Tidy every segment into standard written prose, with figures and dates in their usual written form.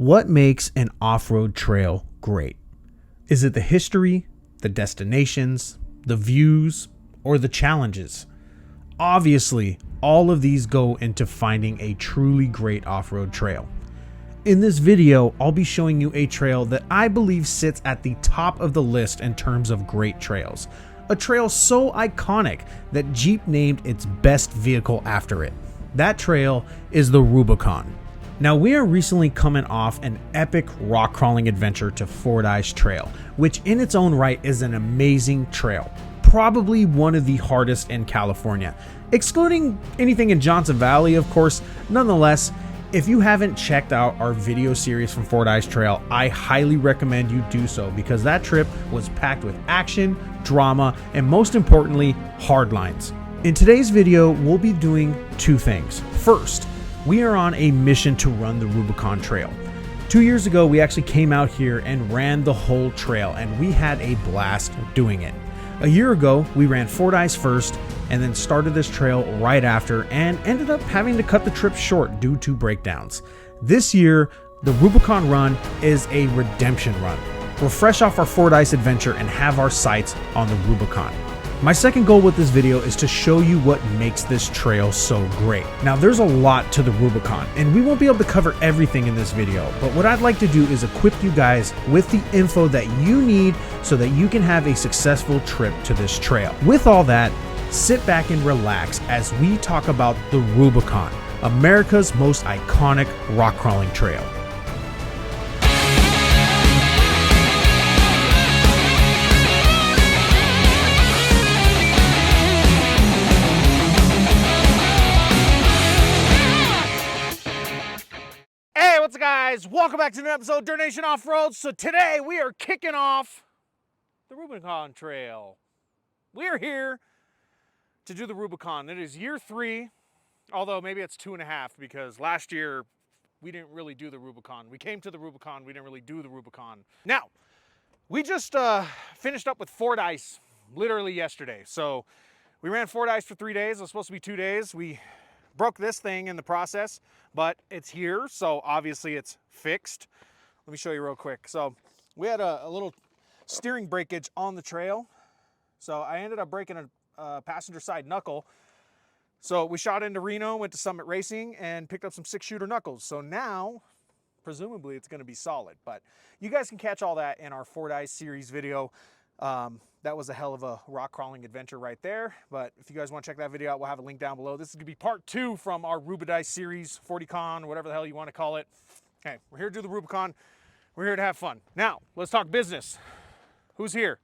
What makes an off-road trail great? Is it the history, the destinations, the views, or the challenges? Obviously, all of these go into finding a truly great off-road trail. In this video, I'll be showing you a trail that I believe sits at the top of the list in terms of great trails. A trail so iconic that Jeep named its best vehicle after it. That trail is the Rubicon. Now, we are recently coming off an epic rock crawling adventure to Fordyce Trail, which in its own right is an amazing trail. Probably one of the hardest in California, excluding anything in Johnson Valley, of course. Nonetheless, if you haven't checked out our video series from Fordyce Trail, I highly recommend you do so because that trip was packed with action, drama, and most importantly, hard lines. In today's video, we'll be doing two things. First, we are on a mission to run the Rubicon Trail. 2 years ago, we actually came out here and ran the whole trail, and we had a blast doing it. A year ago, we ran Fordyce first and then started this trail right after and ended up having to cut the trip short due to breakdowns. This year, the Rubicon run is a redemption run. We're fresh off our Fordyce adventure and have our sights on the Rubicon. My second goal with this video is to show you what makes this trail so great. Now, there's a lot to the Rubicon, and we won't be able to cover everything in this video, but what I'd like to do is equip you guys with the info that you need so that you can have a successful trip to this trail. With all that, sit back and relax as we talk about the Rubicon, America's most iconic rock crawling trail. What's up, guys? Welcome back to another episode of Dirtnation Offroad. So today we are kicking off the Rubicon Trail. We are here to do the Rubicon. It is year 3, although maybe it's 2.5 because last year we didn't really do the Rubicon. We came to the Rubicon, we didn't really do the Rubicon. Now, we just finished up with Fordyce literally yesterday. So we ran Fordyce for 3 days. It was supposed to be 2 days. We broke this thing in the process, but it's here, so obviously it's fixed. Let me show you real quick. So we had a little steering breakage on the trail, so I ended up breaking a passenger side knuckle. So we shot into Reno, went to Summit Racing, and picked up some 6-shooter knuckles. So now, presumably, it's going to be solid. But you guys can catch all that in our Fordyce series video. That was a hell of a rock crawling adventure right there. But if you guys want to check that video out, we'll have a link down below. This is going to be part 2 from our Rubicon series, Fordycon, whatever the hell you want to call it. Okay, we're here to do the Rubicon. We're here to have fun. Now, let's talk business. Who's here?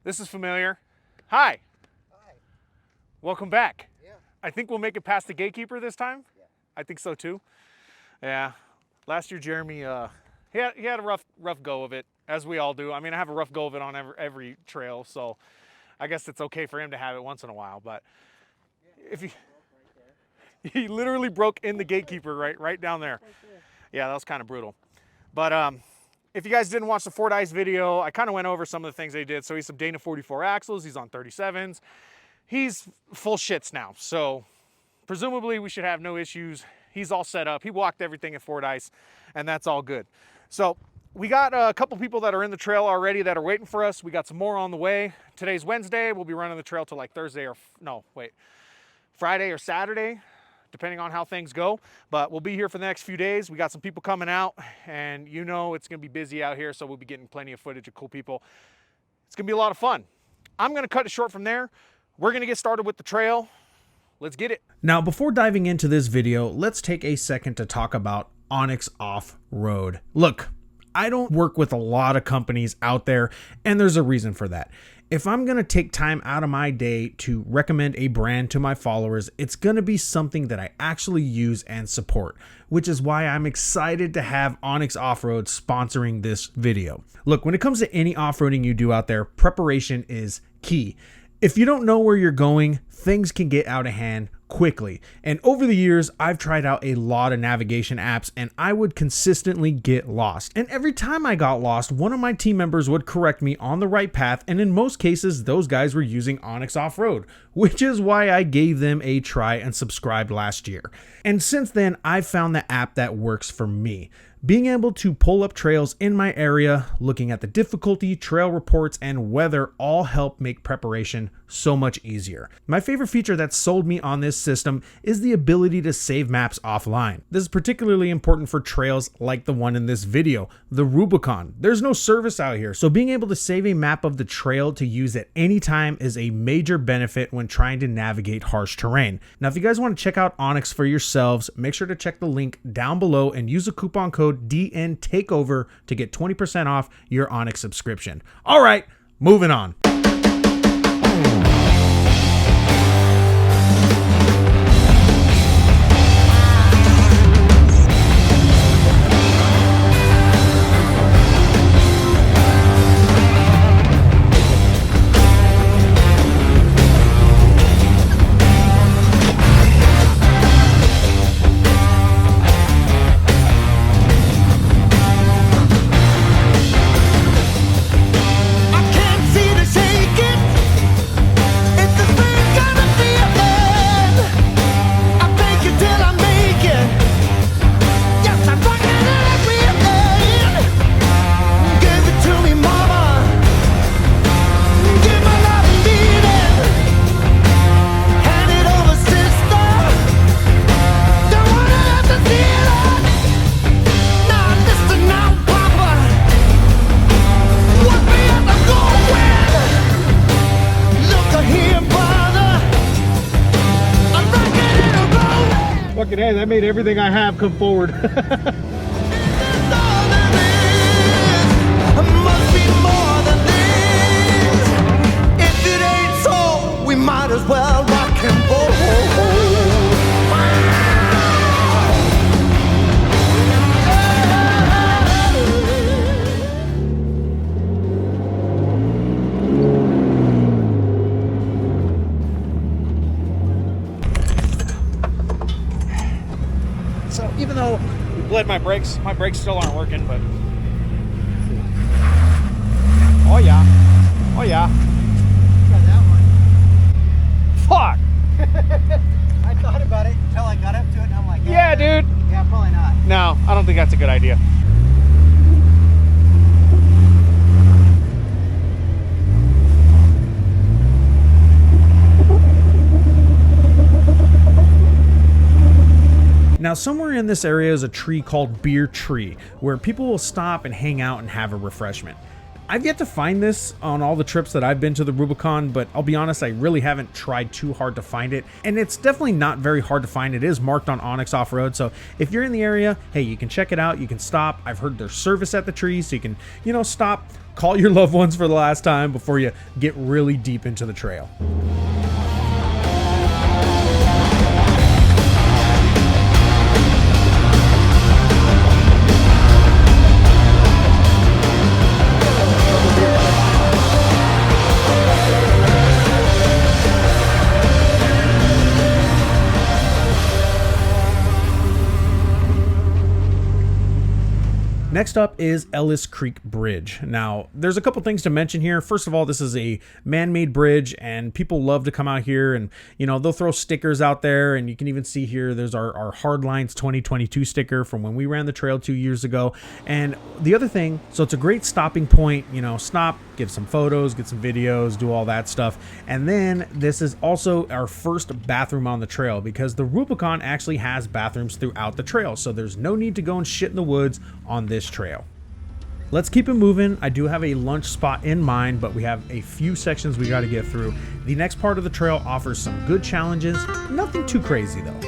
This is familiar. Hi. Hi. Welcome back. Yeah. I think we'll make it past the gatekeeper this time. Yeah. I think so too. Yeah. Last year, Jeremy, he had a rough go of it. As we all do. I mean, I have a rough go of it on every trail, so I guess it's okay for him to have it once in a while. But if he literally broke in the gatekeeper right down there. Yeah, that was kind of brutal. But if you guys didn't watch the Fordyce video, I kind of went over some of the things they did. So he's some Dana 44 axles. He's on 37s. He's full shits now. So presumably we should have no issues. He's all set up. He walked everything at Fordyce, and that's all good. So we got a couple people that are in the trail already that are waiting for us. We got some more on the way. Today's Wednesday. We'll be running the trail till like Friday or Saturday, depending on how things go. But we'll be here for the next few days. We got some people coming out, and you know it's going to be busy out here, so we'll be getting plenty of footage of cool people. It's going to be a lot of fun. I'm going to cut it short from there. We're going to get started with the trail. Let's get it. Now, before diving into this video, let's take a second to talk about Onyx Off-Road. Look, I don't work with a lot of companies out there, and there's a reason for that. If I'm going to take time out of my day to recommend a brand to my followers, it's going to be something that I actually use and support, which is why I'm excited to have Onyx Off-Road sponsoring this video. Look, when it comes to any off-roading you do out there, preparation is key. If you don't know where you're going, things can get out of hand quickly. And over the years, I've tried out a lot of navigation apps and I would consistently get lost. And every time I got lost, one of my team members would correct me on the right path. And in most cases, those guys were using Onyx Off-Road, which is why I gave them a try and subscribed last year. And since then, I've found the app that works for me. Being able to pull up trails in my area, looking at the difficulty, trail reports, and weather all help make preparation so much easier. My favorite feature that sold me on this system is the ability to save maps offline. This is particularly important for trails like the one in this video, the Rubicon. There's no service out here, so being able to save a map of the trail to use at any time is a major benefit when trying to navigate harsh terrain. Now, if you guys want to check out Onyx for yourselves, make sure to check the link down below and use the coupon code DNTakeover to get 20% off your Onyx subscription. All right, moving on. Fucking hey, that made everything I have come forward. If it ain't so, we might as well rock and roll. So even though we bled my brakes still aren't working, but oh yeah, oh yeah. Got that one. Fuck. I thought about it until I got up to it and I'm like, Yeah, dude. Yeah, probably not. No, I don't think that's a good idea. Now, somewhere in this area is a tree called Beer Tree, where people will stop and hang out and have a refreshment. I've yet to find this on all the trips that I've been to the Rubicon, but I'll be honest, I really haven't tried too hard to find it. And it's definitely not very hard to find. It is marked on Onyx Offroad, so if you're in the area, hey, you can check it out, you can stop. I've heard there's service at the tree, so you can, stop, call your loved ones for the last time before you get really deep into the trail. Next up is Ellis Creek Bridge. Now, there's a couple things to mention here. First of all, this is a man-made bridge, and people love to come out here and, they'll throw stickers out there, and you can even see here, there's our Hardlines 2022 sticker from when we ran the trail 2 years ago. And the other thing, so it's a great stopping point, stop, give some photos, get some videos, do all that stuff. And then this is also our first bathroom on the trail, because the Rubicon actually has bathrooms throughout the trail, so there's no need to go and shit in the woods on this trail. Let's keep it moving. I do have a lunch spot in mind, but we have a few sections we got to get through. The next part of the trail offers some good challenges, nothing too crazy though.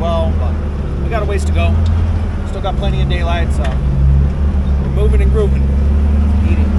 well, but we got a ways to go. Still got plenty of daylight, so we're moving and grooving. Eating.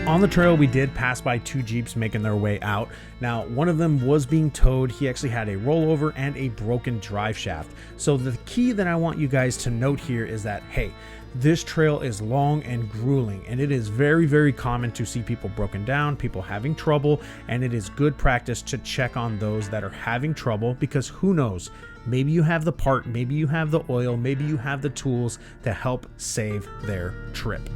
On the trail, we did pass by 2 Jeeps making their way out. Now, one of them was being towed. He actually had a rollover and a broken drive shaft. So the key that I want you guys to note here is that, hey, this trail is long and grueling, and it is very, very common to see people broken down, people having trouble, and it is good practice to check on those that are having trouble, because who knows, maybe you have the part, maybe you have the oil, maybe you have the tools to help save their trip.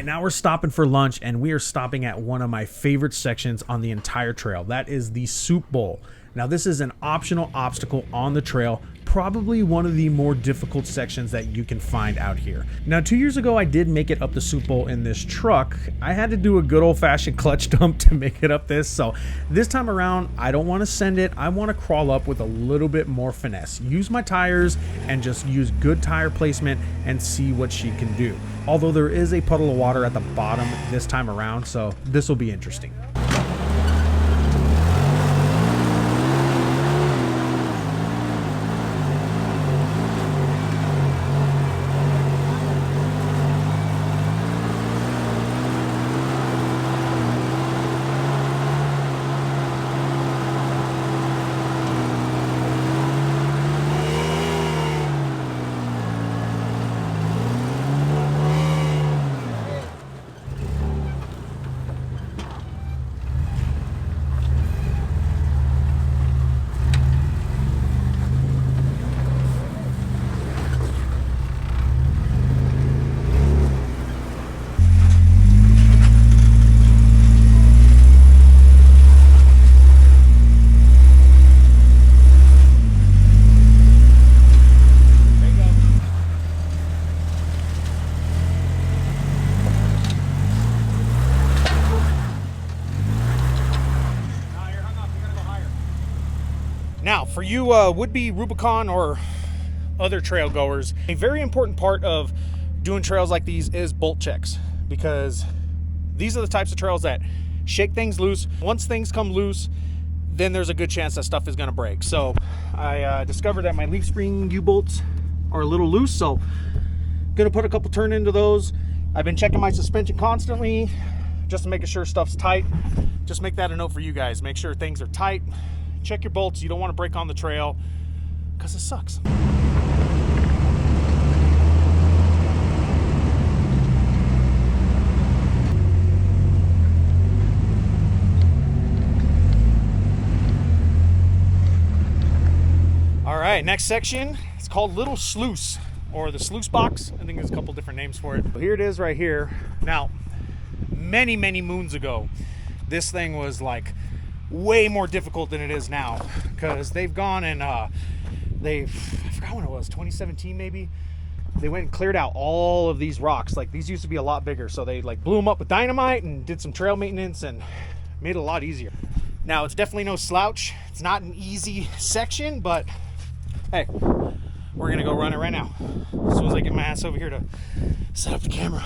Now we're stopping for lunch, and we are stopping at one of my favorite sections on the entire trail. That is the soup bowl. Now this is an optional obstacle on the trail, probably one of the more difficult sections that you can find out here. Now 2 years ago I did make it up the soup bowl in this truck. I had to do a good old-fashioned clutch dump to make it up this, so this time around I don't want to send it. I want to crawl up with a little bit more finesse. Use my tires and just use good tire placement and see what she can do. Although there is a puddle of water at the bottom this time around, so this will be interesting. Now, for you would-be Rubicon or other trail goers, a very important part of doing trails like these is bolt checks, because these are the types of trails that shake things loose. Once things come loose, then there's a good chance that stuff is going to break. So I discovered that my leaf spring U-bolts are a little loose, so gonna put a couple turn into those. I've been checking my suspension constantly just to make sure stuff's tight. Just make that a note for you guys. Make sure things are tight. Check your bolts. You don't want to break on the trail because it sucks. All right, next section, it's called Little Sluice, or the Sluice Box. I think there's a couple different names for it. Here it is right here. Now, many moons ago, this thing was like way more difficult than it is now, because they've gone and I forgot when it was, 2017 maybe, they went and cleared out all of these rocks. Like, these used to be a lot bigger, so they like blew them up with dynamite and did some trail maintenance and made it a lot easier. Now, it's definitely no slouch. It's not an easy section, but hey, we're gonna go run it right now as soon as I get my ass over here to set up the camera.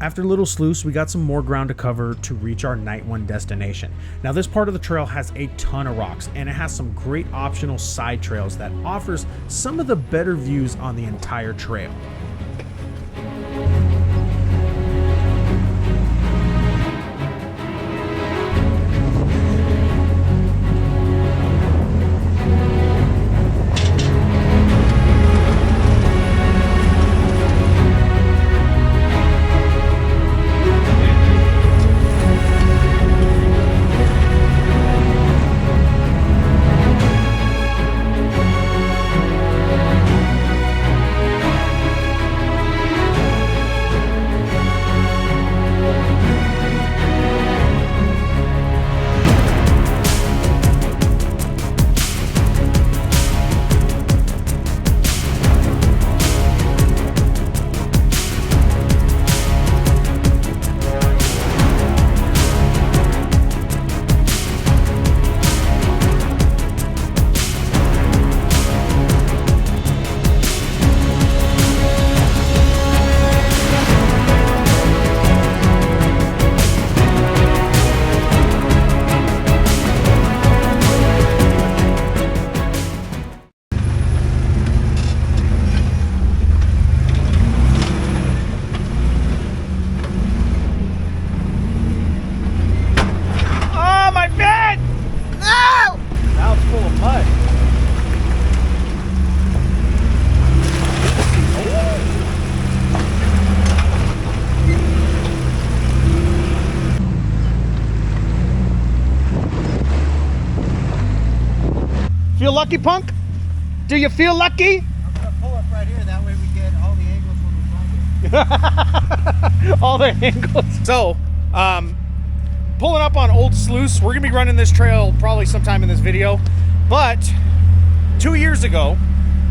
After Little Sluice, we got some more ground to cover to reach our night one destination. Now this part of the trail has a ton of rocks, and it has some great optional side trails that offers some of the better views on the entire trail. Feel lucky, punk? Do you feel lucky? I'm gonna pull up right here. That way we get all the angles when we find it. All the angles. So, pulling up on Old Sluice. We're gonna be running this trail probably sometime in this video. But 2 years ago,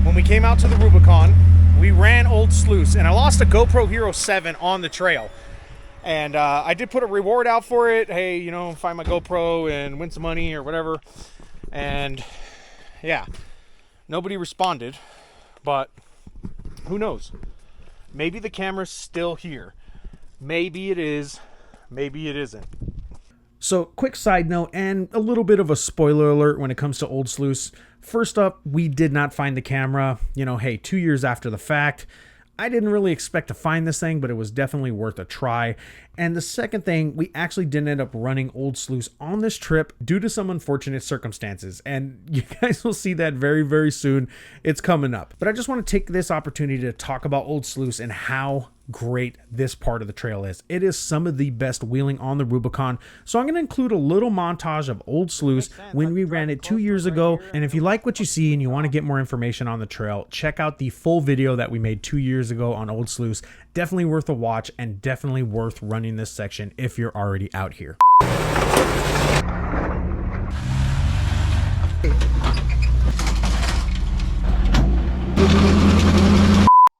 when we came out to the Rubicon, we ran Old Sluice, and I lost a GoPro Hero 7 on the trail. And I did put a reward out for it. Hey, you know, find my GoPro and win some money or whatever. And yeah, nobody responded, but who knows? Maybe the camera's still here. Maybe it is, maybe it isn't. So, quick side note and a little bit of a spoiler alert when it comes to Old Sluice. First up, we did not find the camera. You know, hey, 2 years after the fact, I didn't really expect to find this thing, but it was definitely worth a try. And the second thing, we actually didn't end up running Old Sluice on this trip due to some unfortunate circumstances. And you guys will see that very, very soon. It's coming up. But I just want to take this opportunity to talk about Old Sluice and how great this part of the trail is. It is some of the best wheeling on the Rubicon. So I'm going to include a little montage of Old Sluice when we ran it 2 years ago. And if you like what you see and you want to get more information on the trail, check out the full video that we made 2 years ago on Old Sluice. Definitely worth a watch and definitely worth running this section if you're already out here.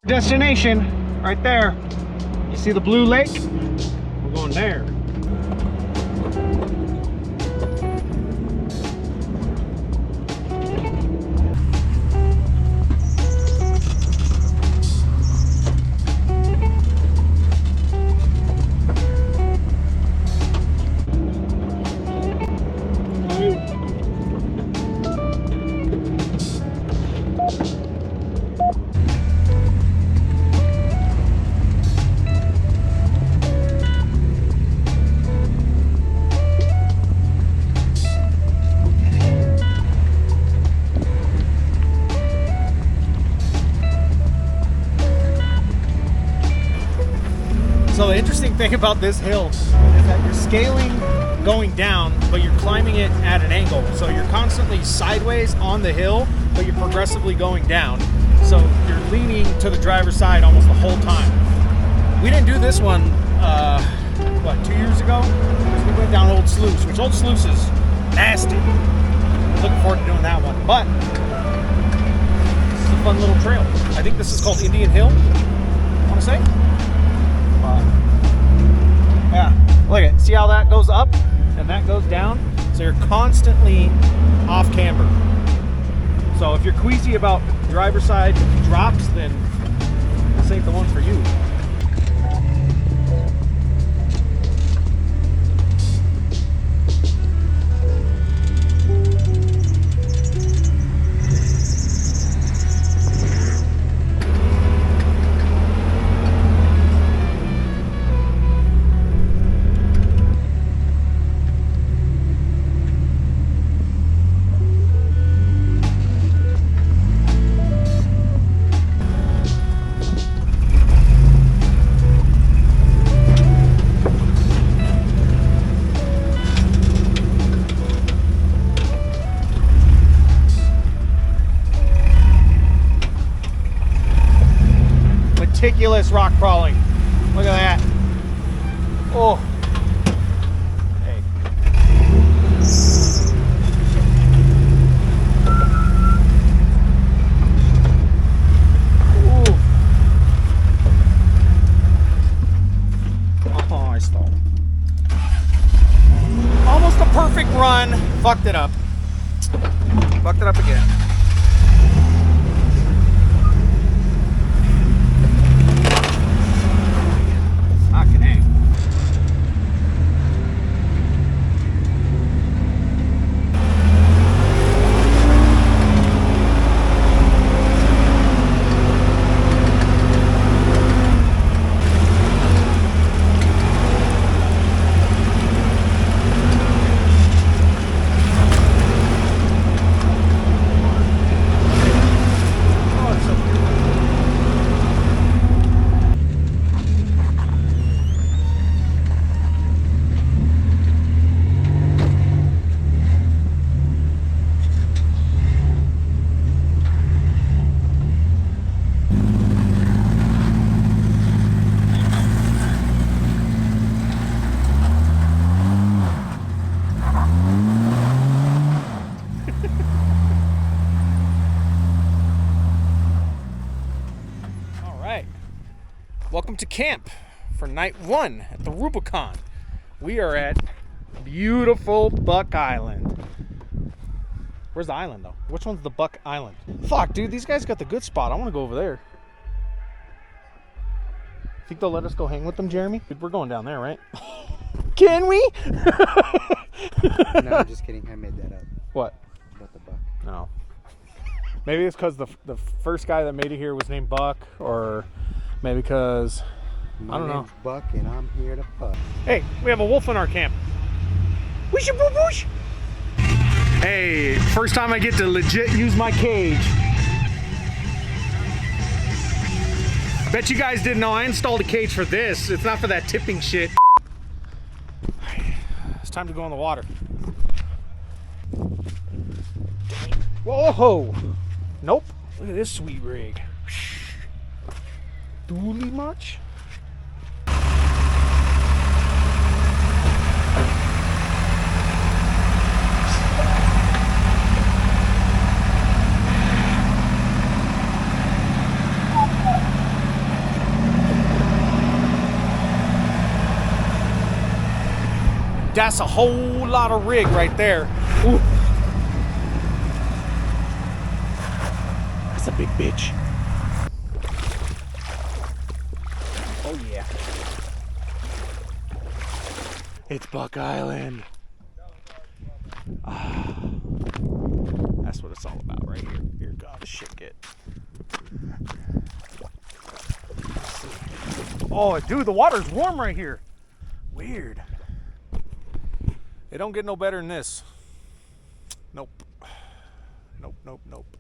Destination right there. You see the blue lake? We're going there. So the interesting thing about this hill is that you're scaling going down, but you're climbing it at an angle. So you're constantly sideways on the hill, but you're progressively going down. So you're leaning to the driver's side almost the whole time. We didn't do this one, what, 2 years ago? Because we went down Old Sluice, which Old Sluice is nasty. Looking forward to doing that one. But this is a fun little trail. I think this is called Indian Hill, I want to say. Yeah, look at it. See how that goes up and that goes down? So you're constantly off camber. So if you're queasy about driver's side drops, then this ain't the one for you. meticulous rock crawling. Look at that. Oh. Hey. Ooh. Oh, I stalled. Almost a perfect run. Fucked it up. Fucked it up again. Fucking hang. Welcome to camp for night 1 at the Rubicon. We are at beautiful Buck Island. Where's the island though? Which one's the Buck Island? Fuck, dude, these guys got the good spot. I want to go over there. Think they'll let us go hang with them, Jeremy? Dude, we're going down there, right? Can we? No, I'm just kidding. I made that up. What? About the buck. No. Maybe it's because the first guy that made it here was named Buck, or maybe because I don't know. Name's Buck, and I'm here to fuck. Hey, we have a wolf in our camp. Whoosh boo whoosh. Hey, first time I get to legit use my cage. Bet you guys didn't know I installed a cage for this. It's not for that tipping shit. It's time to go in the water. Whoa! Nope. Look at this sweet rig. Dooley much? That's a whole lot of rig right there. Ooh. That's a big bitch. Oh yeah. It's Buck Island. Ah, that's what it's all about right here. Here God, the shit get. Oh dude, the water's warm right here. Weird. It don't get no better than this. Nope. Nope, nope, nope.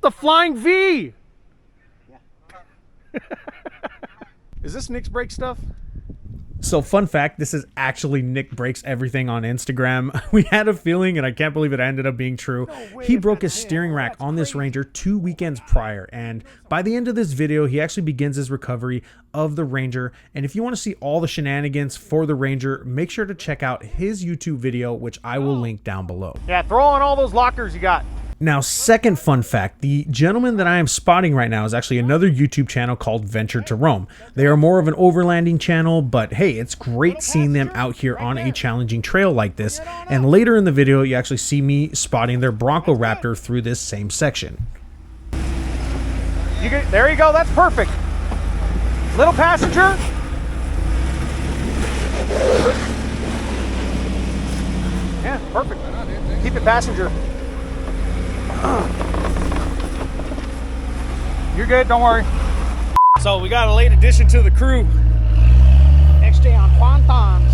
The Flying V! Yeah. Is this Nick's brake stuff? So fun fact, this is actually Nick Breaks Everything on Instagram. We had a feeling, and I can't believe it ended up being true. He broke his steering rack on this Ranger 2 weekends prior, and by the end of this video, he actually begins his recovery of the Ranger. And if you want to see all the shenanigans for the Ranger, make sure to check out his YouTube video, which I will link down below. Yeah, throw on all those lockers you got. Now, second fun fact, the gentleman that I am spotting right now is actually another YouTube channel called Venture to Roam. They are more of an overlanding channel, but hey, it's great seeing them out here on a challenging trail like this. And later in the video, you actually see me spotting their Bronco Raptor through this same section. There you go, that's perfect. Little passenger. Yeah, perfect. Keep it passenger. You're good, don't worry. So we got a late addition to the crew. Next day on Quantons.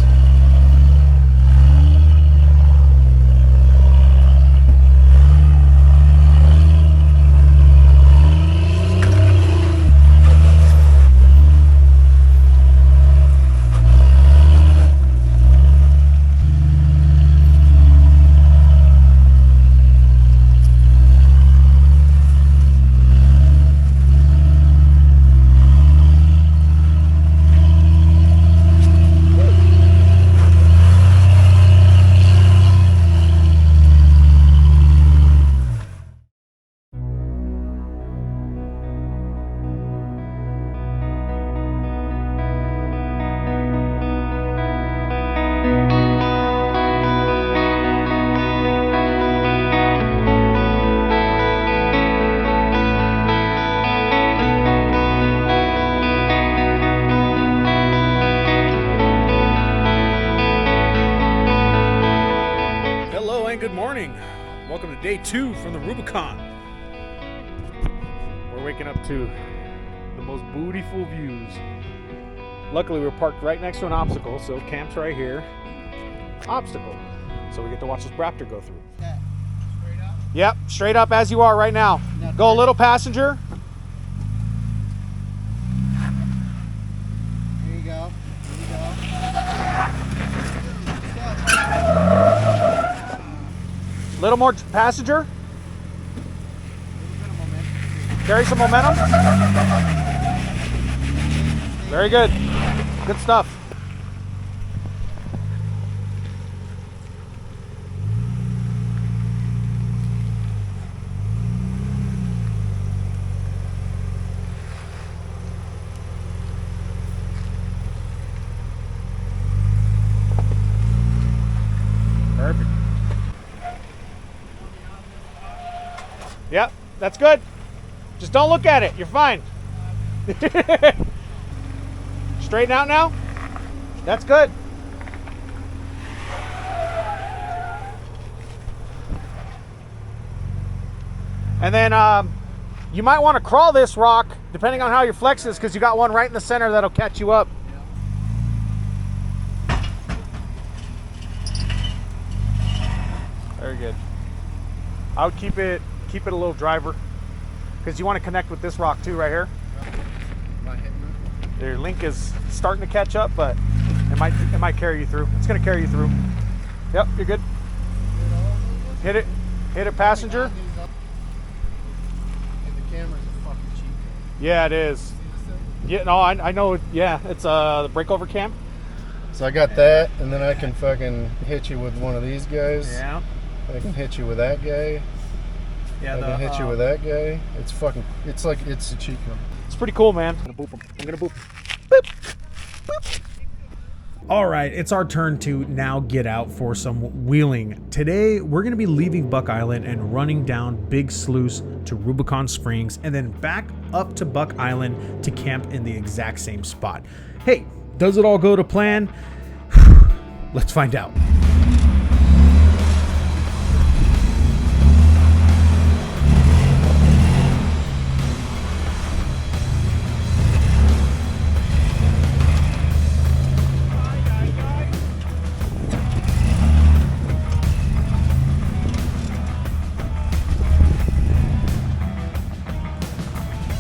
Day 2 from the Rubicon. We're waking up to the most beautiful views. Luckily, we're parked right next to an obstacle, so camp's right here. Obstacle. So we get to watch this Raptor go through. Yeah. Straight up. Yep, straight up as you are right now. Go a little passenger. Here you go. Little more passenger. Carry some momentum. Very good. Good stuff. Perfect. Yep, that's good. Just don't look at it. You're fine. Straighten out now. That's good. And then you might want to crawl this rock depending on how your flex is, because you got one right in the center that'll catch you up. Very good. I would keep it a little driver, because you want to connect with this rock too right here. Your link is starting to catch up, but it might carry you through. It's going to carry you through. Yep, you're good. Hit it, passenger. The camera's a fucking cheap thing. Yeah, it is. Yeah, no, I know. Yeah, it's the breakover cam. So I got that, and then I can fucking hit you with one of these guys. Yeah. I can hit you with that guy. Yeah. I can hit you with that guy. It's fucking. It's like it's a cheat code. It's pretty cool, man. I'm gonna boop him. I'm gonna boop. Boop. Boop. All right, it's our turn to now get out for some wheeling. Today, we're going to be leaving Buck Island and running down Big Sluice to Rubicon Springs, and then back up to Buck Island to camp in the exact same spot. Hey, does it all go to plan? Let's find out.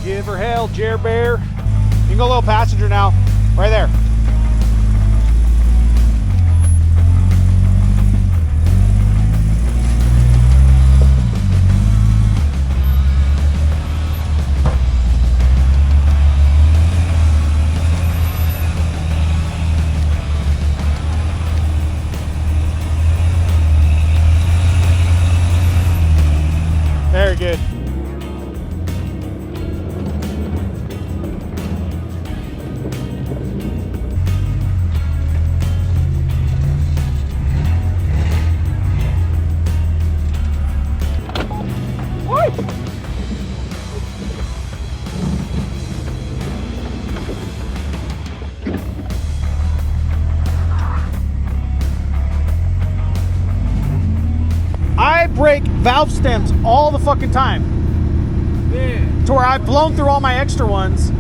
Give her hell, Jer Bear. You can go a little passenger now. Right there. Very good. I break valve stems all the fucking time. Yeah. To where I've blown through all my extra ones.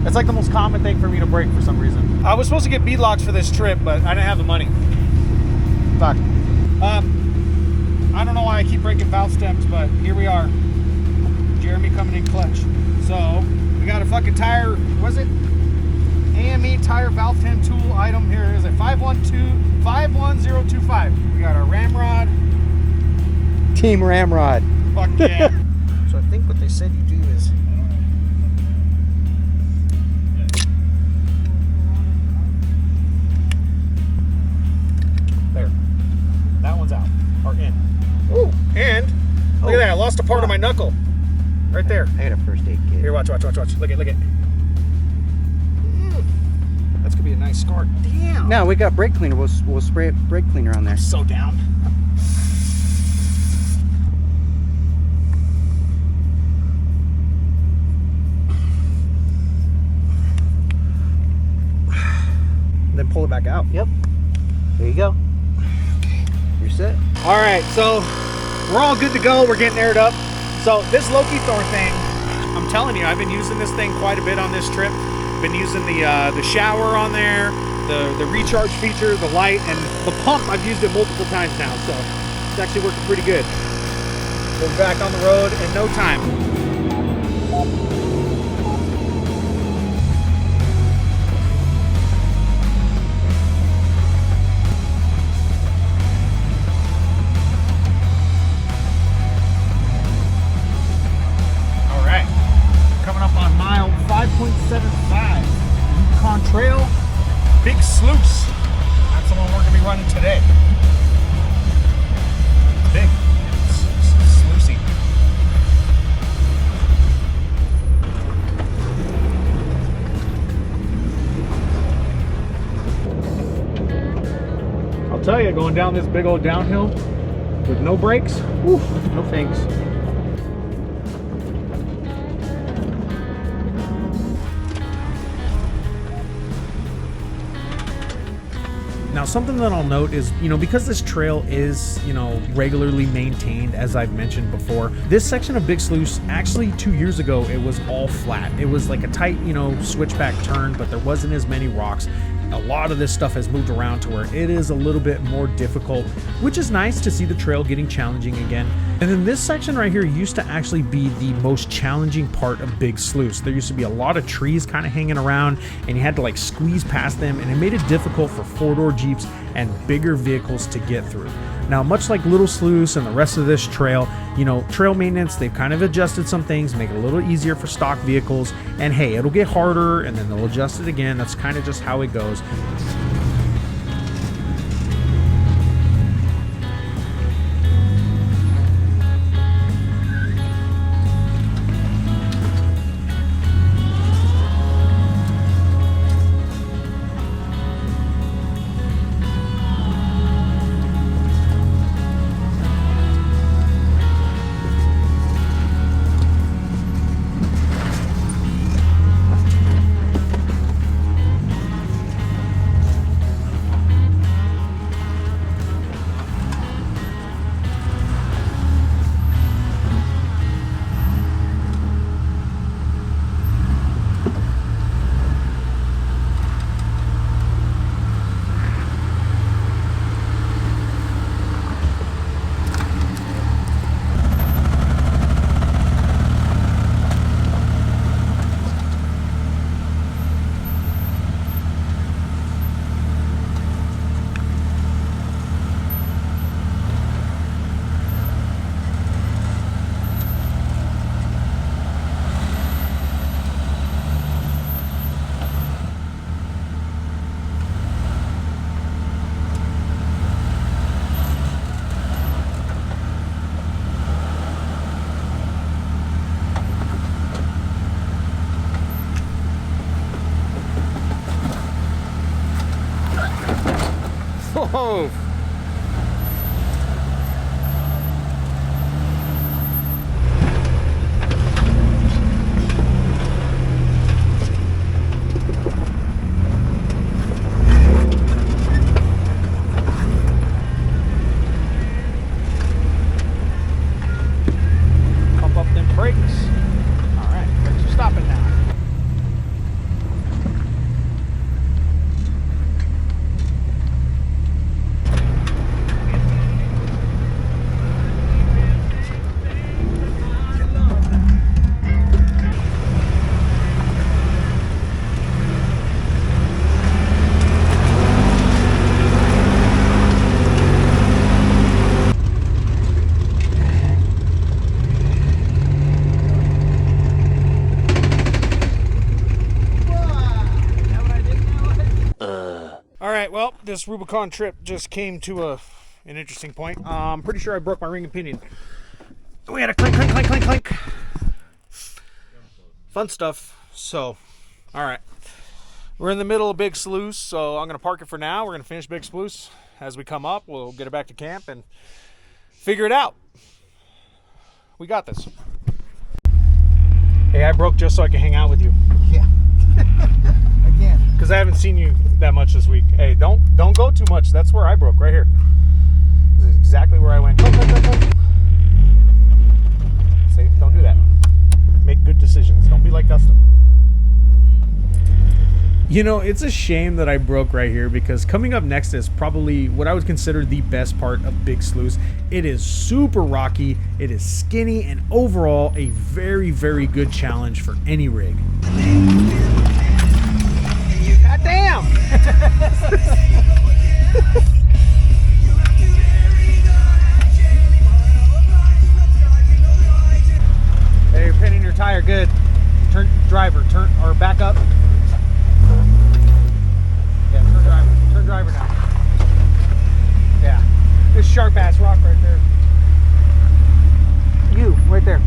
It's like the most common thing for me to break for some reason. I was supposed to get beadlocks for this trip, but I didn't have the money. Fuck. I don't know why I keep breaking valve stems, but here we are. Jeremy coming in clutch. So we got a fucking tire. Was it AME tire valve stem tool item? Here it is at 51025. We got our ramrod. Team Ramrod. Fuck yeah. So I think what they said you do is There. That one's out. Or in. Ooh. And look at that. I lost a part of my knuckle. Right there. I got a first aid kit. Here, watch. Look at. That's gonna be a nice scar. Damn. No, we got brake cleaner. We'll spray brake cleaner on there. So down. Then pull it back out. Yep. There you go. You're set. All right, so we're all good to go. We're getting aired up. So this Loki Thor thing, I'm telling you, I've been using this thing quite a bit on this trip. Been using the shower on there, the recharge feature, the light, and the pump. I've used it multiple times now, so it's actually working pretty good. We'll be back on the road in no time. Mile 5.75, Rubicon Trail, Big Sluice. That's the one we're going to be running today. Big. It's sluicy. I'll tell you, going down this big old downhill with no brakes, whew, no thanks. Now, something that I'll note is, because this trail is, regularly maintained, as I've mentioned before, this section of Big Sluice, actually 2 years ago, it was all flat. It was like a tight, switchback turn, but there wasn't as many rocks. A lot of this stuff has moved around to where it is a little bit more difficult, which is nice to see the trail getting challenging again. And then this section right here used to actually be the most challenging part of Big Sluice. There used to be a lot of trees kind of hanging around, and you had to squeeze past them, and it made it difficult for four-door Jeeps and bigger vehicles to get through. Now, much like Little Sluice and the rest of this trail, trail maintenance, they've kind of adjusted some things, make it a little easier for stock vehicles, and hey, it'll get harder and then they'll adjust it again. That's kind of just how it goes. Whoa! Pump up them brakes. All right, brakes are stopping now. Well, this Rubicon trip just came to an interesting point. I'm pretty sure I broke my ring of pinion. We had a clink, clink, clink, clink, clink. Fun stuff. So, all right. We're in the middle of Big Sluice, so I'm going to park it for now. We're going to finish Big Sluice. As we come up, we'll get it back to camp and figure it out. We got this. Hey, I broke just so I can hang out with you. Yeah. Again. Because I haven't seen you that much this week. Hey, don't go too much. That's where I broke, right here. This is exactly where I went. Go. Safe, don't do that. Make good decisions. Don't be like Dustin. You know, it's a shame that I broke right here because coming up next is probably what I would consider the best part of Big Sluice. It is super rocky, it is skinny, and overall a very, very good challenge for any rig. God damn! Hey, you're pinning your tire good. Turn driver, or back up. Yeah, turn driver now. Yeah, this sharp ass rock right there. You, right there.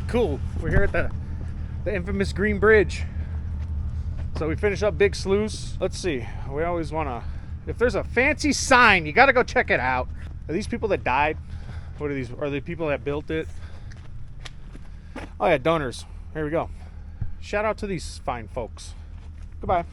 Cool. We're here at the infamous Green Bridge. So we finish up Big Sluice. Let's see. We always want to, if there's a fancy sign, you got to go check it out. Are these people that died? What are these? Are they people that built it? Oh yeah, donors. Here we go. Shout out to these fine folks. Goodbye.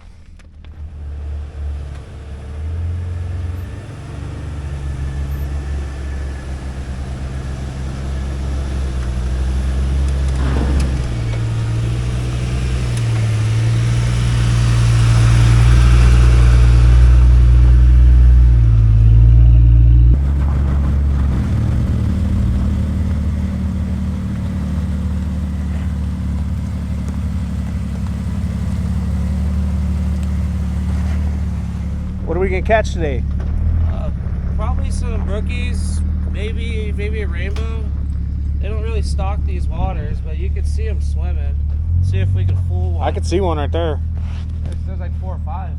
What are we gonna catch today? Probably some rookies, maybe a rainbow. They don't really stock these waters, but you can see them swimming. See if we can fool one. I could see one right there. There's like 4 or 5.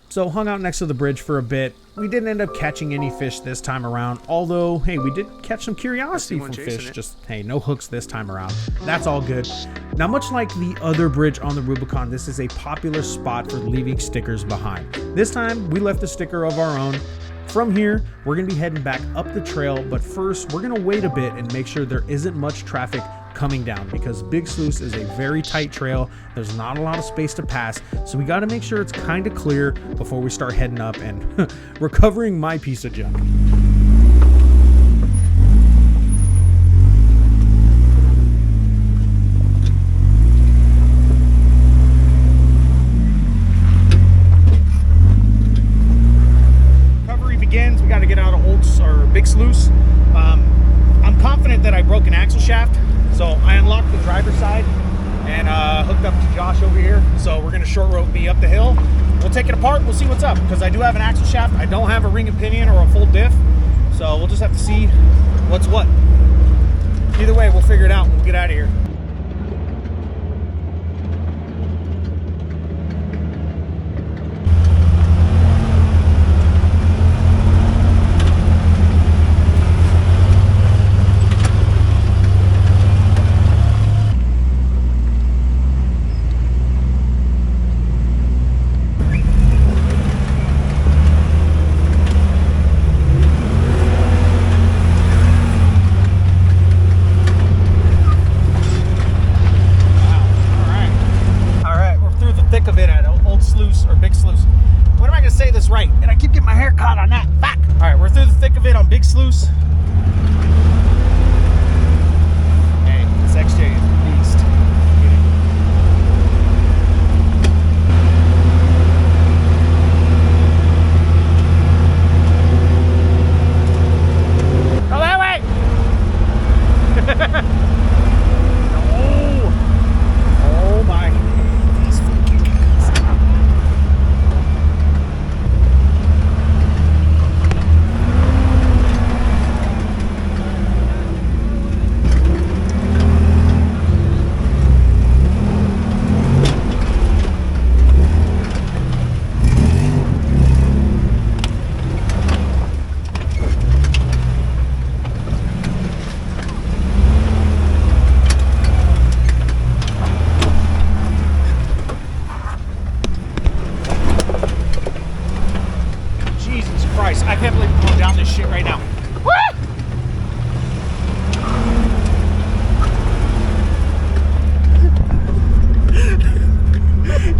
So hung out next to the bridge for a bit. We didn't end up catching any fish this time around, although, hey, we did catch some curiosity from fish. Just, hey, no hooks this time around. That's all good. Now, much like the other bridge on the Rubicon, this is a popular spot for leaving stickers behind. This time, we left a sticker of our own. From here, we're going to be heading back up the trail, but first, we're going to wait a bit and make sure there isn't much traffic coming down because Big Sluice is a very tight trail. There's not a lot of space to pass, so we got to make sure it's kind of clear before we start heading up and recovering my piece of junk. Recovery begins. We got to get out of Big Sluice. I'm confident that I broke an axle shaft. So I unlocked the driver's side and hooked up to Josh over here. So we're gonna short rope me up the hill. We'll take it apart, we'll see what's up. Because I do have an axle shaft. I don't have a ring and pinion or a full diff. So we'll just have to see what's what. Either way, we'll figure it out and we'll get out of here. old Sluice or Big Sluice. When am I gonna say this right? And I keep getting my hair caught on that. Fuck! All right, we're through the thick of it on Big Sluice. Hey, this XJ is a beast. Get it? Go that way! Oh my. These fucking guys. Jesus Christ, I can't believe I'm going down this shit right now. Woo!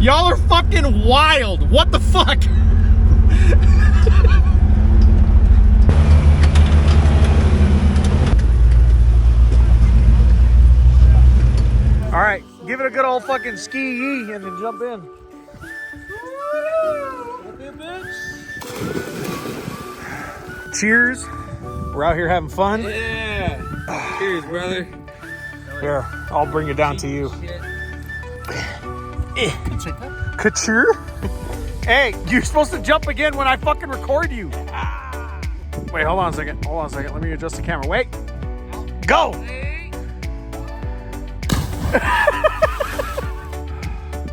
Y'all are fucking wild. What the fuck? All right, give it a good old fucking ski-yee and then jump in. Cheers. We're out here having fun. Yeah. Cheers, brother. Here, I'll bring it down to you. Couture? Hey, you're supposed to jump again when I fucking record you. Wait, hold on a second. Hold on a second. Let me adjust the camera. Wait. Go.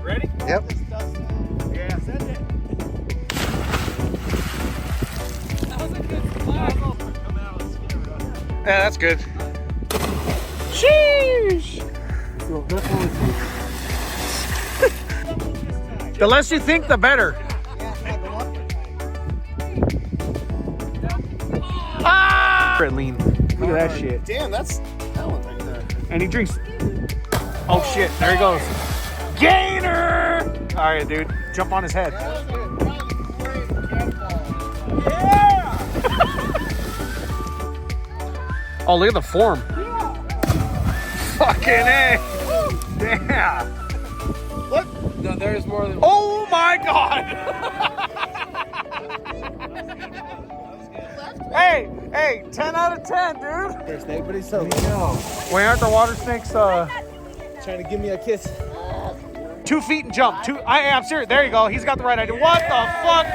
Ready? Yep. Yeah, send it. Yeah, that's good. Sheesh! The less you think, the better. Ah! Lean. Look at that shit. Damn, that's talent right there. And he drinks. Oh shit, there he goes. Gainer! All right, dude, jump on his head. Oh, look at the form. Fucking A. Damn. What? No, there's more than one. Oh my God. Hey, 10 out of 10, dude. Snake, but he's so Why aren't the water snakes trying to give me a kiss. 2 feet and jump? I'm serious. There you go. He's got the right idea. What the fuck?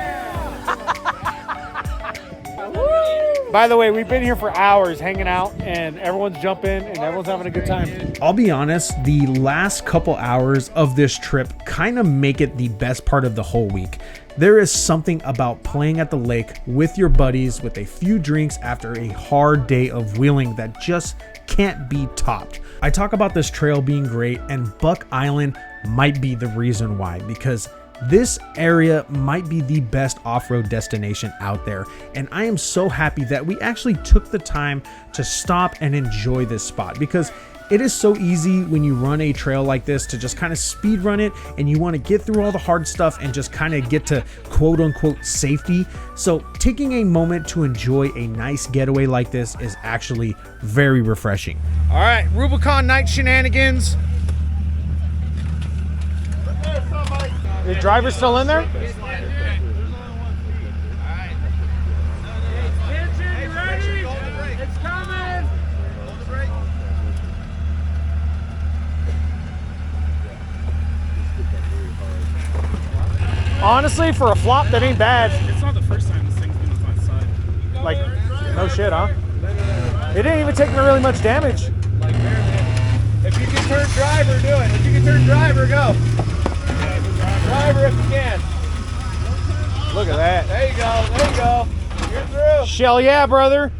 By the way, we've been here for hours hanging out, and everyone's jumping, and everyone's having a good time. I'll be honest, the last couple hours of this trip kind of make it the best part of the whole week. There is something about playing at the lake with your buddies with a few drinks after a hard day of wheeling that just can't be topped. I talk about this trail being great, and Buck Island might be the reason why, because this area might be the best off-road destination out there, and I am so happy that we actually took the time to stop and enjoy this spot, because it is so easy when you run a trail like this to just kind of speed run it, and you want to get through all the hard stuff and just kind of get to quote unquote safety. So taking a moment to enjoy a nice getaway like this is actually very refreshing. All right, Rubicon night shenanigans. The driver's still in there? Honestly, for a flop, that ain't bad. It's not the first time this thing's been on my side. Like, no shit, huh? It didn't even take me really much damage. Like, if you can turn driver, do it. If you can turn driver, go. Driver if you can. Look at that. There you go. There you go. You're through. Shell yeah, brother.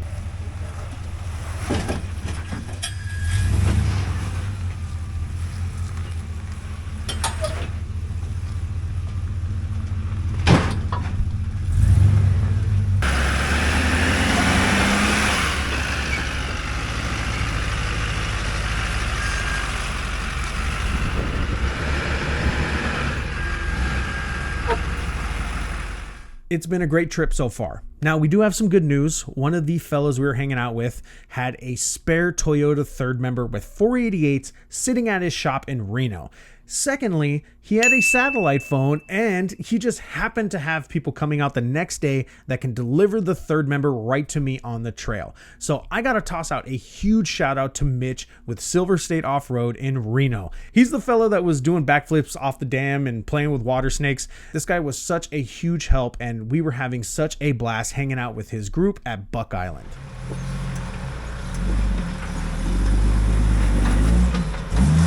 It's been a great trip so far. Now, we do have some good news. One of the fellows we were hanging out with had a spare Toyota third member with 488s sitting at his shop in Reno. Secondly, he had a satellite phone and he just happened to have people coming out the next day that can deliver the third member right to me on the trail. So I got to toss out a huge shout out to Mitch with Silver State Offroad in Reno. He's the fellow that was doing backflips off the dam and playing with water snakes. This guy was such a huge help and we were having such a blast hanging out with his group at Buck Island.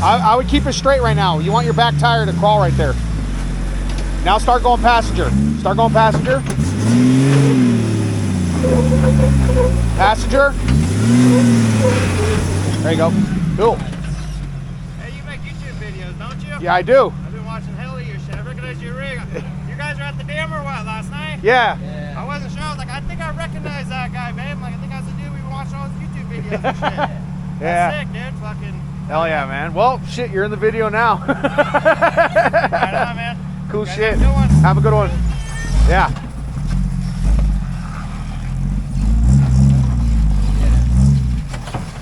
I would keep it straight right now. You want your back tire to crawl right there. Now start going passenger. Start going passenger. Passenger. There you go. Cool. Hey, you make YouTube videos, don't you? Yeah, I do. I've been watching hell of your shit. I recognize your rig. You guys were at the dam or what last night? Yeah. I wasn't sure. I was like, I think I recognize that guy, babe. Like, I think I was the dude we were watching all his YouTube videos and shit. Yeah. That's sick, dude. Fucking. Hell yeah, man. Well, shit, you're in the video now. Right on, man. Cool You guys shit. Have a good one. Have a good one. Yeah.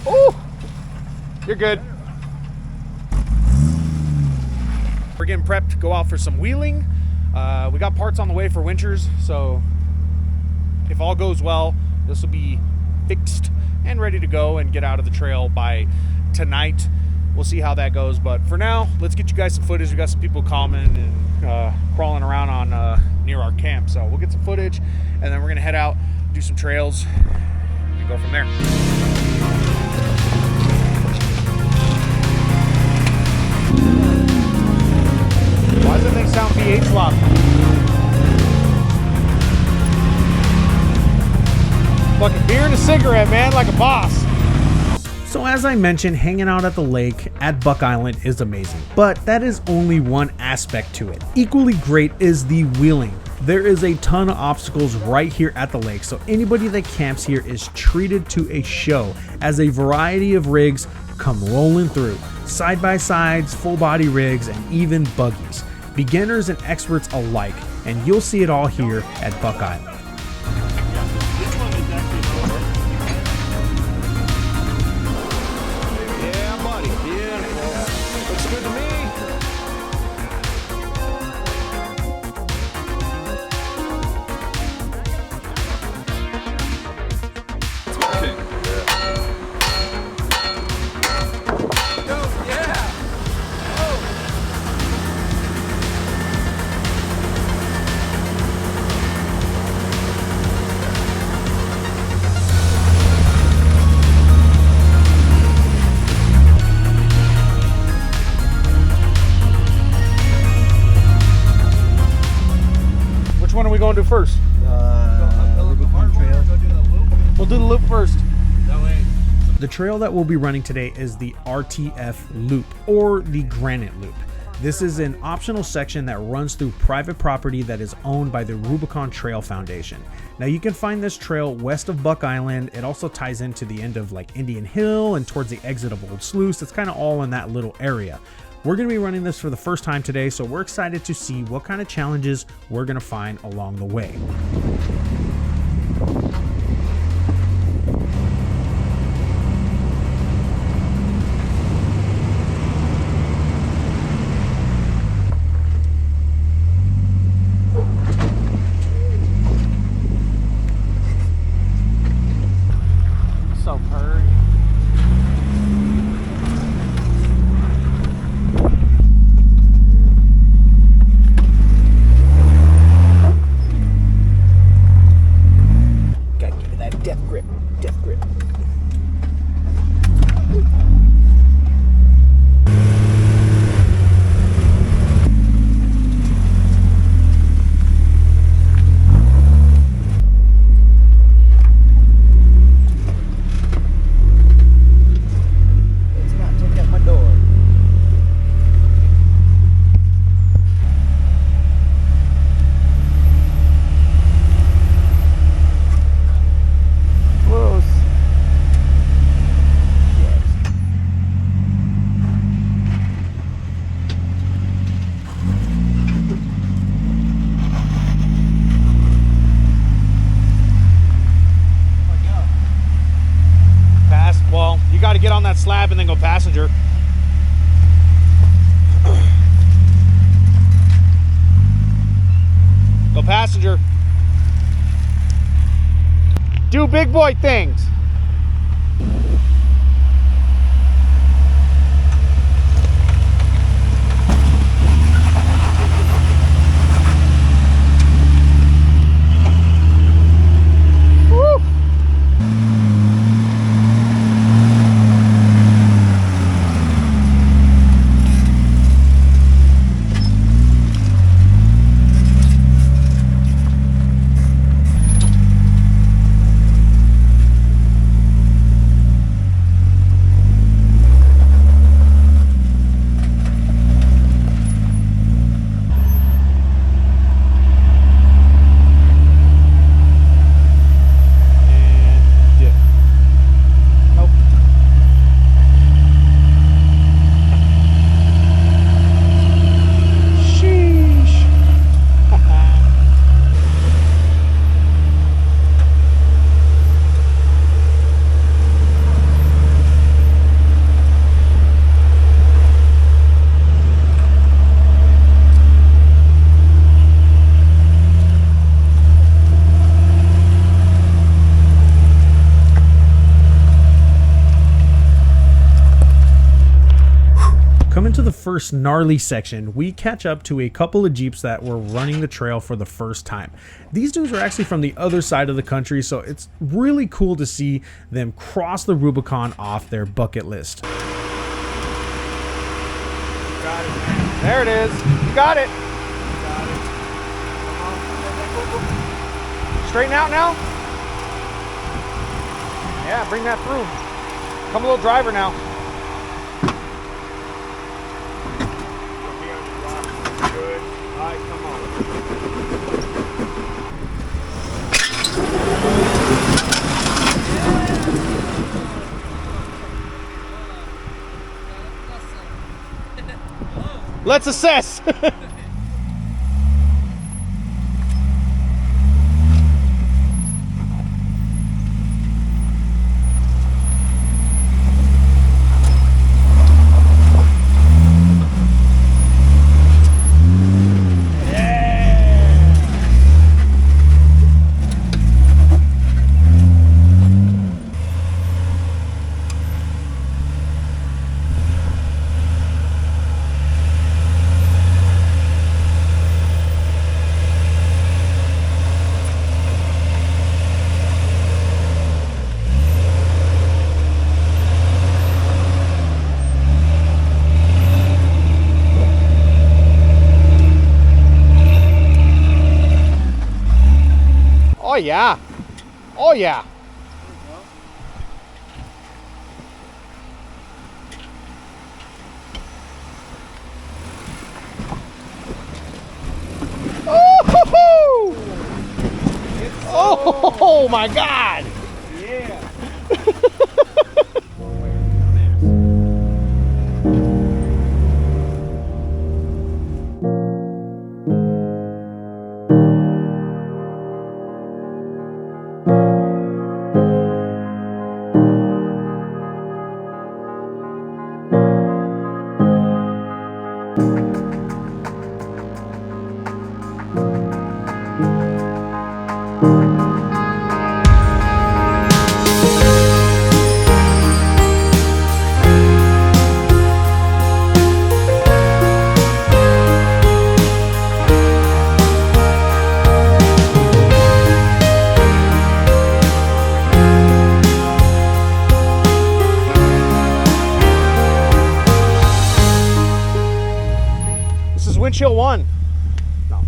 Ooh. You're good. We're getting prepped to go out for some wheeling. We got parts on the way for winchers, so if all goes well, this will be fixed and ready to go and get out of the trail by tonight. We'll see how that goes, but for now, let's get you guys some footage. We got some people calming and crawling around on near our camp, so we'll get some footage and then we're gonna head out, do some trails, and go from there. Why does the thing sound V8 slop? Fucking beer and a cigarette, man, like a boss. So as I mentioned, hanging out at the lake at Buck Island is amazing, but that is only one aspect to it. Equally great is the wheeling. There is a ton of obstacles right here at the lake, so anybody that camps here is treated to a show as a variety of rigs come rolling through. Side-by-sides, full-body rigs, and even buggies. Beginners and experts alike, and you'll see it all here at Buck Island. Which one are we going to do first? Rubicon Trail. We'll do the loop first. The trail that we'll be running today is the RTF Loop, or the Granite Loop. This is an optional section that runs through private property that is owned by the Rubicon Trail Foundation. Now you can find this trail west of Buck Island. It also ties into the end of like Indian Hill and towards the exit of Old Sluice. It's kind of all in that little area. We're going to be running this for the first time today, so we're excited to see what kind of challenges we're going to find along the way. So purry. get on that slab and then go passenger. Go passenger. Do big boy things. Coming to the first gnarly section, we catch up to a couple of Jeeps that were running the trail for the first time. These dudes are actually from the other side of the country, so it's really cool to see them cross the Rubicon off their bucket list. Got it, man. There it is. You got it. Straighten out now. Yeah, bring that through. Come a little driver now. Good. All right, come on. Let's assess. Oh yeah. Oh yeah. Oh, oh my God. Yeah. Windshield one. No.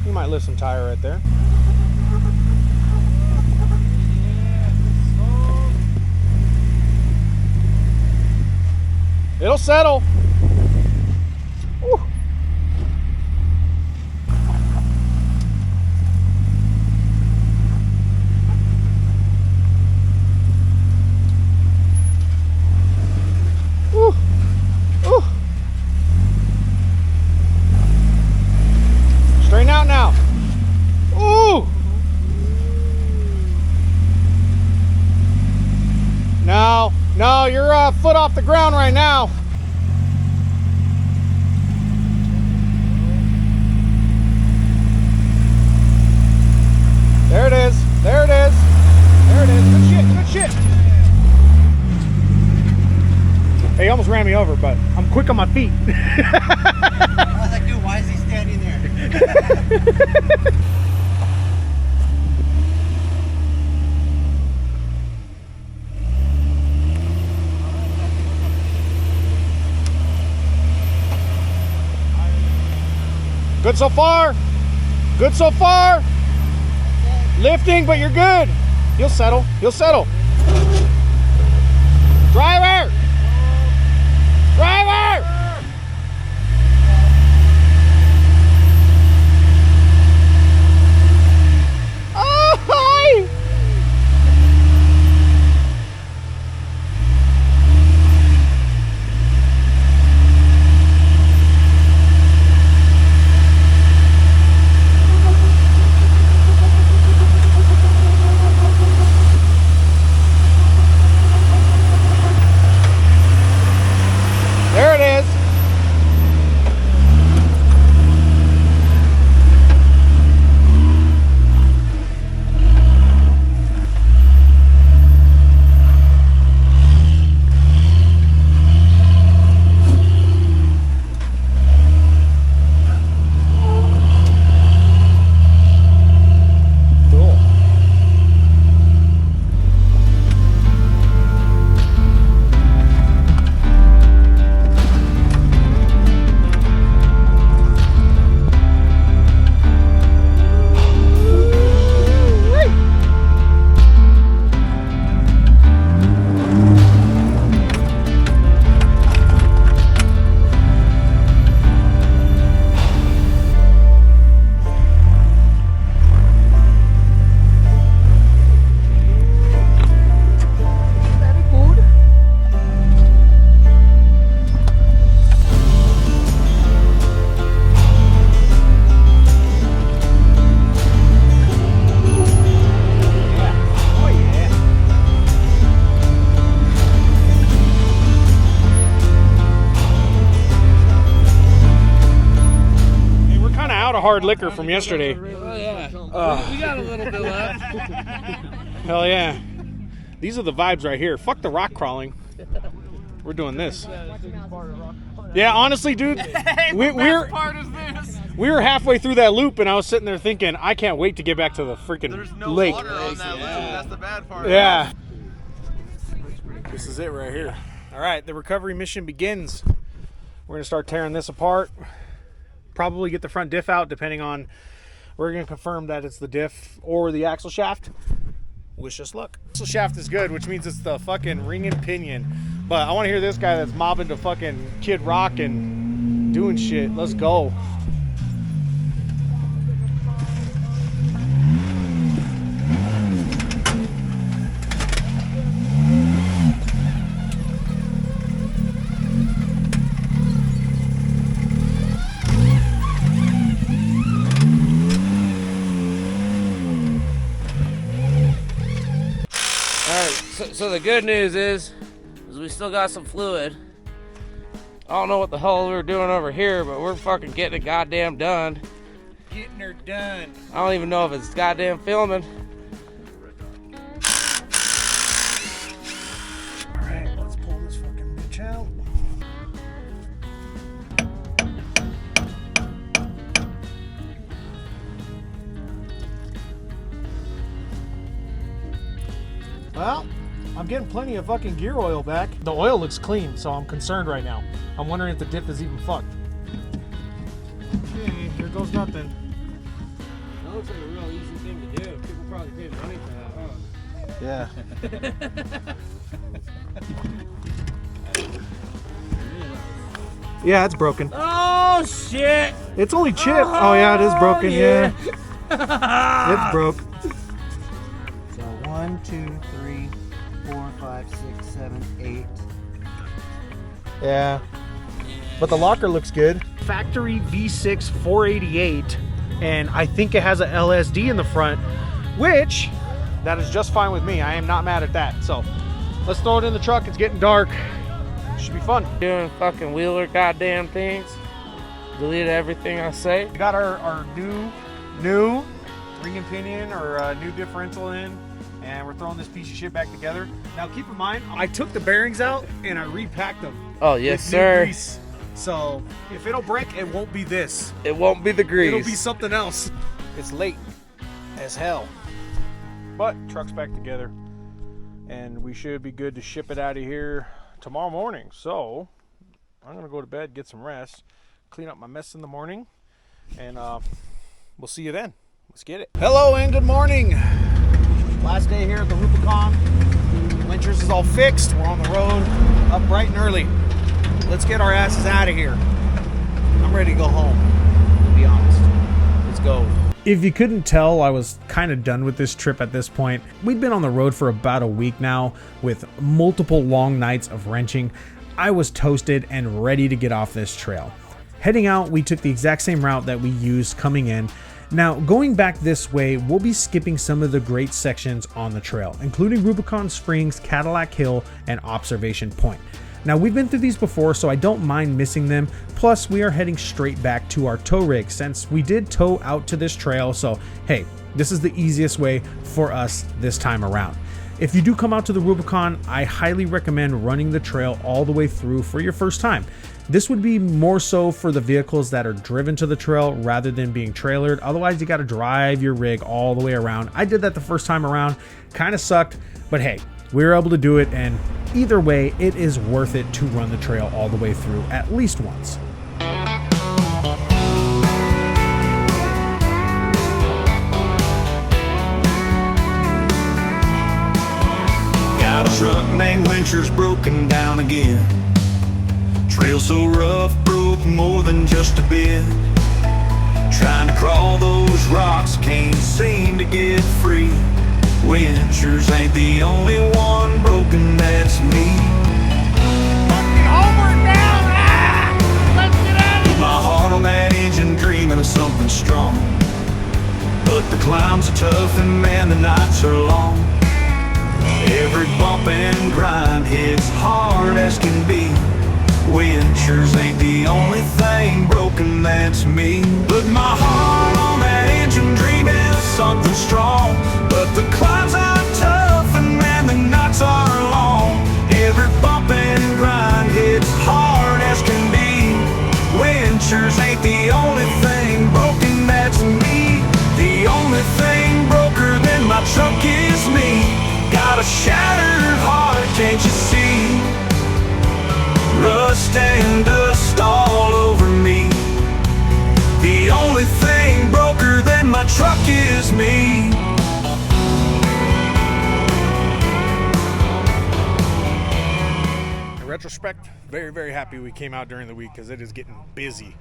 You might lift some tire right there. It'll settle. Woo. about a foot off the ground right now. There it is. There it is. There it is. Good shit. Good shit. Hey, he almost ran me over, but I'm quick on my feet. I was like, dude, why is he standing there? Good so far. Good so far. Lifting, but you're good. You'll settle. You'll settle. Driver! Driver! Oh, hi! There it is. Cool. Hard liquor from yesterday. Oh yeah. We got a little bit left. Hell yeah. These are the vibes right here. Fuck the rock crawling. We're doing this. Yeah, honestly, dude, we were halfway through that loop, and I was sitting there thinking, I can't wait to get back to the freaking lake. Water on that loop. That's the bad part. Yeah. This is it right here. All right, the recovery mission begins. We're gonna start tearing this apart. Probably get the front diff out, depending on. We're gonna confirm that it's the diff or the axle shaft. Wish us luck. Axle shaft is good, which means it's the fucking ring and pinion. But I want to hear this guy that's mobbing to fucking Kid Rock and doing shit. Let's go. So the good news is we still got some fluid. I don't know what the hell we're doing over here, but we're fucking getting it goddamn done. Getting her done. I don't even know if it's goddamn filming. Alright, let's pull this fucking bitch out. Well, I'm getting plenty of fucking gear oil back. The oil looks clean, so I'm concerned right now. I'm wondering if the diff is even fucked. Okay, here goes nothing. That looks like a real easy thing to do. People probably pay money for that, huh? Yeah. Yeah, it's broken. Oh shit! It's only chipped. Oh yeah, it is broken. Yeah, it's broke. So 1, 2, 3, 4, 5, 6, 7, 8. Yeah, but the locker looks good. Factory V6 488, and I think it has a LSD in the front, which that is just fine with me. I am not mad at that. So Let's throw it in the truck. It's getting dark. Should be fun. Doing fucking wheeler goddamn things. Delete everything I say. We got our new ring and pinion or new differential in, and we're throwing this piece of shit back together. Now keep in mind, I took the bearings out and I repacked them. Oh yes, with new sir. grease. So if it'll break, it won't be this. It won't be the grease. It'll be something else. It's late as hell, but truck's back together, and we should be good to ship it out of here tomorrow morning. So I'm gonna go to bed, get some rest, clean up my mess in the morning, and we'll see you then. Let's get it. Hello and good morning. Last day here at the Rubicon. Winchers is all fixed. We're on the road, up bright and early. Let's get our asses out of here. I'm ready to go home, to be honest. Let's go. If you couldn't tell, I was kind of done with this trip at this point. We'd been on the road for about a week now with multiple long nights of wrenching. I was toasted and ready to get off this trail. Heading out, we took the exact same route that we used coming in. Now, going back this way, we'll be skipping some of the great sections on the trail, including Rubicon Springs, Cadillac Hill, and Observation Point. Now, we've been through these before, so I don't mind missing them. Plus, we are heading straight back to our tow rig since we did tow out to this trail. So, hey, this is the easiest way for us this time around. If you do come out to the Rubicon, I highly recommend running the trail all the way through for your first time. This would be more so for the vehicles that are driven to the trail rather than being trailered. Otherwise, you got to drive your rig all the way around. I did that the first time around. Kind of sucked, but hey, we were able to do it, and either way, it is worth it to run the trail all the way through at least once. Got a truck named Wincher's broken down again. Trail so rough, broke more than just a bit. Trying to crawl those rocks, can't seem to get free. Winchers ain't the only one broken, that's me. Fucking homeward down! Ah! Let's get out of Put my heart on that engine, dreaming of something strong. But the climbs are tough and man, the nights are long. Every bump and grind hits hard as can be. Winchers ain't the only thing broken, that's me. Put my heart on that engine, dreaming of something strong. But the climbs are tough and man, the nights are long. Every bump and grind hits hard as can be. Winchers ain't the only thing broken, that's me. The only thing broker than my truck is me. Got a shattered heart, can't you see? Rust and dust all over me. The only thing broker than my truck is me. In retrospect, very, very happy we came out during the week because it is getting busy.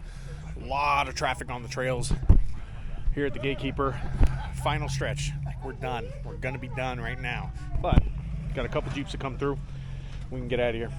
A lot of traffic on the trails here at the Gatekeeper. Final stretch. We're done. We're going to be done right now. But got a couple Jeeps to come through. We can get out of here.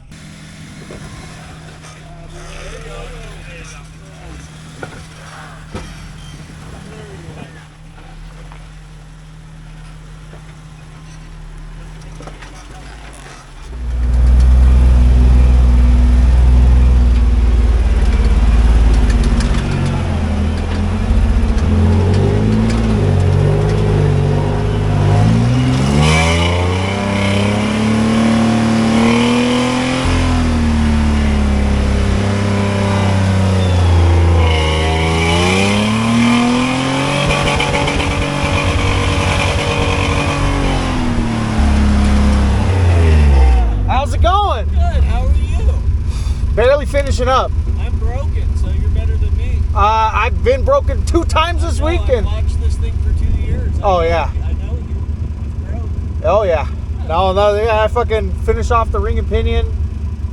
How's it going? Good. How are you? Barely finishing up. I'm broken, so you're better than me. I've been broken 2 times this weekend. I watched this thing for 2 years. Oh, yeah. I know you've grown. Oh yeah. No, yeah, I fucking finished off the ring and pinion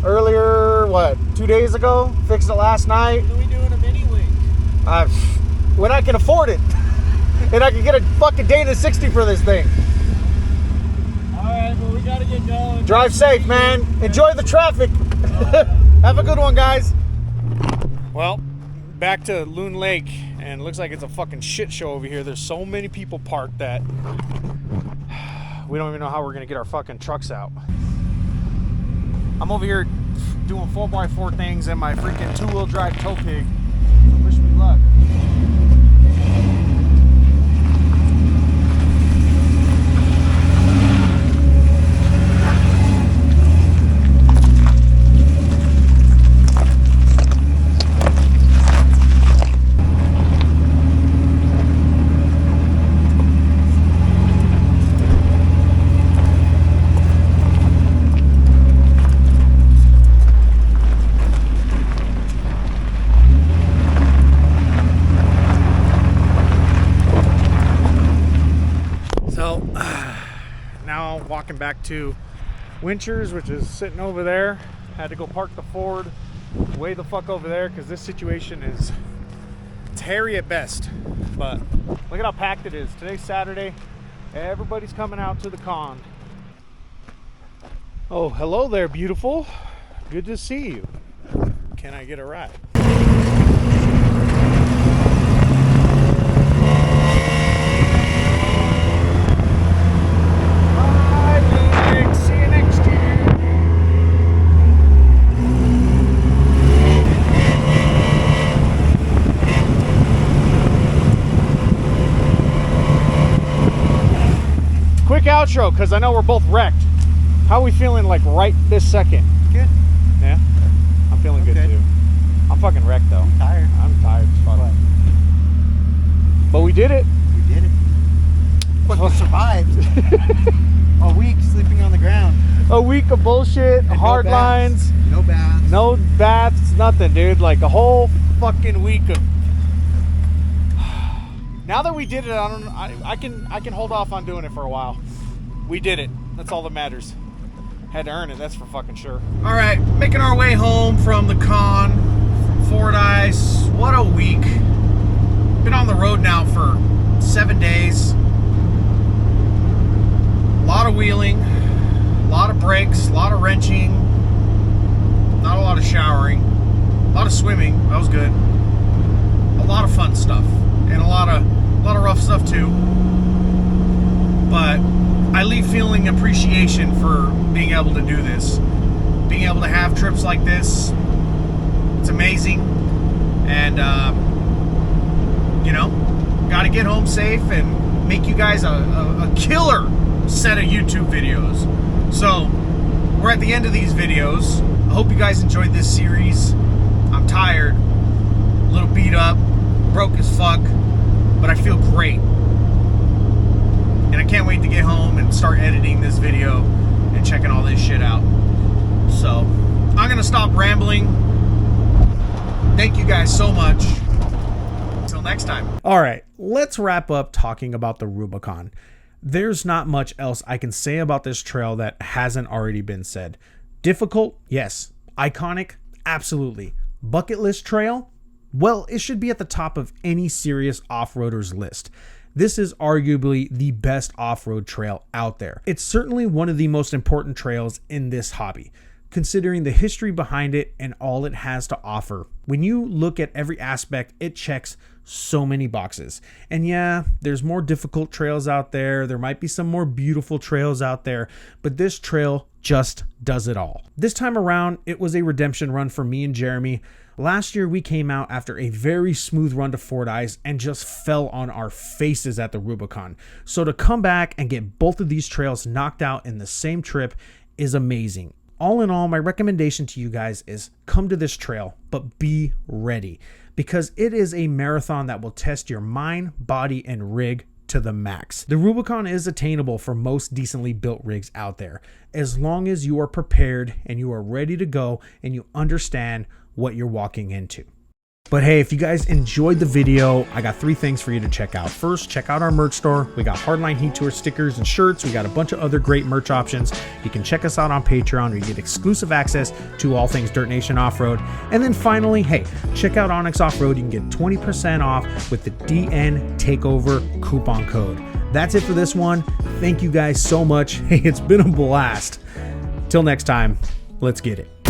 earlier, 2 days ago? Fixed it last night. When are we doing a mini link? When I can afford it. And I can get a fucking Dana 60 for this thing. Alright, well we gotta get going. Drive safe, man. Enjoy the traffic. Have a good one, guys. Well, back to Loon Lake, and it looks like it's a fucking shit show over here. There's so many people parked that we don't even know how we're gonna get our fucking trucks out. I'm over here doing 4x4 things in my freaking 2-wheel drive tow pig. So wish me luck. Now walking back to Winchers, which is sitting over there. Had to go park the Ford way the fuck over there because this situation is, it's hairy at best. But look at how packed it is. Today's Saturday. Everybody's coming out to the con. Oh, hello there, beautiful. Good to see you. Can I get a ride? Quick outro, because I know we're both wrecked. How are we feeling like right this second? Good. Yeah? I'm feeling good too. I'm fucking wrecked though. Tired. I'm tired as fuck. But we did it. We did it. Fucking survived. A week sleeping on the ground. A week of bullshit, And hard no baths. lines. No baths. No baths, nothing, dude. Like a whole fucking week of. Now that we did it, I can hold off on doing it for a while. We did it. That's all that matters. Had to earn it, that's for fucking sure. All right, making our way home from the con, from Fordyce. What a week. Been on the road now for 7 days. A lot of wheeling, a lot of brakes, a lot of wrenching, not a lot of showering, a lot of swimming. That was good. A lot of fun stuff, and a lot of rough stuff too. But I leave feeling appreciation for being able to do this, being able to have trips like this. It's amazing, and you know, got to get home safe and make you guys a killer set of YouTube videos. So we're at the end of these videos. I hope you guys enjoyed this series. I'm tired, a little beat up, broke as fuck, but I feel great. And I can't wait to get home and start editing this video and checking all this shit out. So I'm gonna stop rambling. Thank you guys so much. Until next time. All right, let's wrap up talking about the Rubicon. There's not much else I can say about this trail that hasn't already been said. Difficult? Yes. Iconic? Absolutely. Bucket list trail? Well, it should be at the top of any serious off-roader's list. This is arguably the best off-road trail out there. It's certainly one of the most important trails in this hobby, considering the history behind it and all it has to offer. When you look at every aspect, it checks so many boxes. And yeah, there's more difficult trails out there. There might be some more beautiful trails out there, but this trail just does it all. This time around, it was a redemption run for me and Jeremy. Last year, we came out after a very smooth run to Fordyce and just fell on our faces at the Rubicon. So to come back and get both of these trails knocked out in the same trip is amazing. All in all, my recommendation to you guys is come to this trail, but be ready, because it is a marathon that will test your mind, body, and rig to the max. The Rubicon is attainable for most decently built rigs out there, as long as you are prepared and you are ready to go and you understand what you're walking into. But hey, if you guys enjoyed the video, I got 3 things for you to check out. First, check out our merch store. We got Hardline Heat Tour stickers and shirts. We got a bunch of other great merch options. You can check us out on Patreon, where you get exclusive access to all things Dirt Nation Off-Road. And then finally, hey, check out Onyx Off-Road. You can get 20% off with the DN Takeover coupon code. That's it for this one. Thank you guys so much. Hey, it's been a blast. Till next time, let's get it.